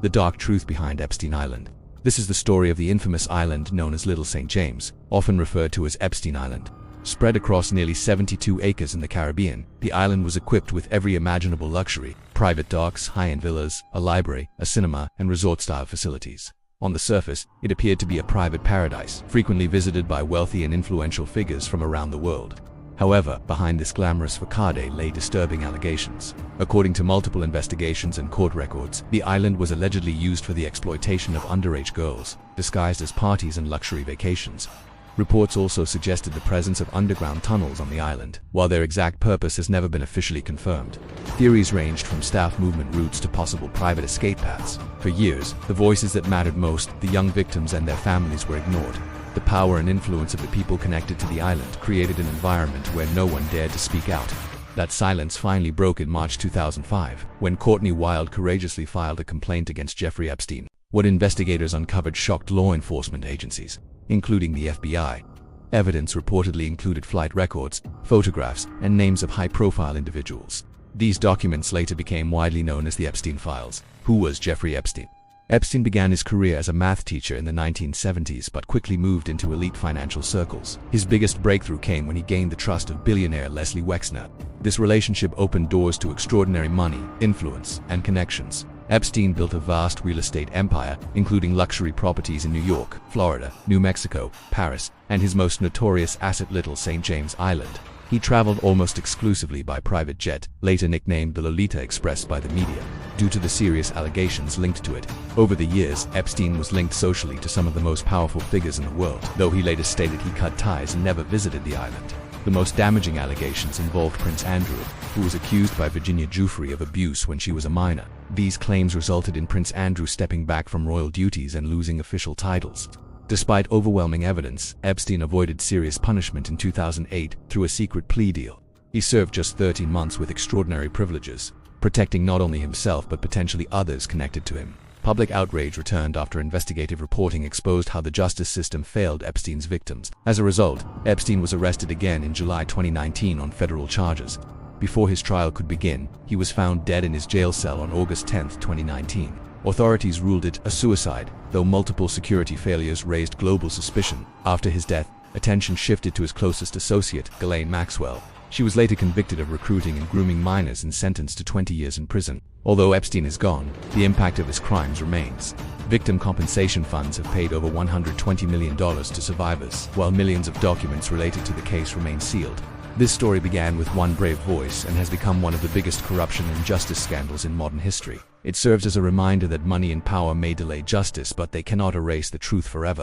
The dark truth behind Epstein Island. This is the story of the infamous island known as Little St. James, often referred to as Epstein Island. Spread across nearly 72 acres in the Caribbean, the island was equipped with every imaginable luxury: private docks, high-end villas, a library, a cinema, and resort-style facilities. On the surface, it appeared to be a private paradise, frequently visited by wealthy and influential figures from around the world. However, behind this glamorous facade lay disturbing allegations. According to multiple investigations and court records, the island was allegedly used for the exploitation of underage girls, disguised as parties and luxury vacations. Reports also suggested the presence of underground tunnels on the island, while their exact purpose has never been officially confirmed. Theories ranged from staff movement routes to possible private escape paths. For years, the voices that mattered most, the young victims and their families, were ignored. The power and influence of the people connected to the island created an environment where no one dared to speak out. That silence finally broke in March 2005, when Courtney Wild courageously filed a complaint against Jeffrey Epstein. What investigators uncovered shocked law enforcement agencies, including the FBI. Evidence reportedly included flight records, photographs, and names of high-profile individuals. These documents later became widely known as the Epstein Files. Who was Jeffrey Epstein? Epstein began his career as a math teacher in the 1970s but quickly moved into elite financial circles. His biggest breakthrough came when he gained the trust of billionaire Leslie Wexner. This relationship opened doors to extraordinary money, influence, and connections. Epstein built a vast real estate empire, including luxury properties in New York, Florida, New Mexico, Paris, and his most notorious asset, Little St. James Island. He traveled almost exclusively by private jet, later nicknamed the Lolita Express by the media, due to the serious allegations linked to it. Over the years, Epstein was linked socially to some of the most powerful figures in the world, though he later stated he cut ties and never visited the island. The most damaging allegations involved Prince Andrew, who was accused by Virginia Giuffre of abuse when she was a minor. These claims resulted in Prince Andrew stepping back from royal duties and losing official titles. Despite overwhelming evidence, Epstein avoided serious punishment in 2008 through a secret plea deal. He served just 13 months with extraordinary privileges, protecting not only himself but potentially others connected to him. Public outrage returned after investigative reporting exposed how the justice system failed Epstein's victims. As a result, Epstein was arrested again in July 2019 on federal charges. Before his trial could begin, he was found dead in his jail cell on August 10, 2019. Authorities ruled it a suicide, though multiple security failures raised global suspicion. After his death, attention shifted to his closest associate, Ghislaine Maxwell. She was later convicted of recruiting and grooming minors and sentenced to 20 years in prison. Although Epstein is gone, the impact of his crimes remains. Victim compensation funds have paid over $120 million to survivors, while millions of documents related to the case remain sealed. This story began with one brave voice and has become one of the biggest corruption and justice scandals in modern history. It serves as a reminder that money and power may delay justice, but they cannot erase the truth forever.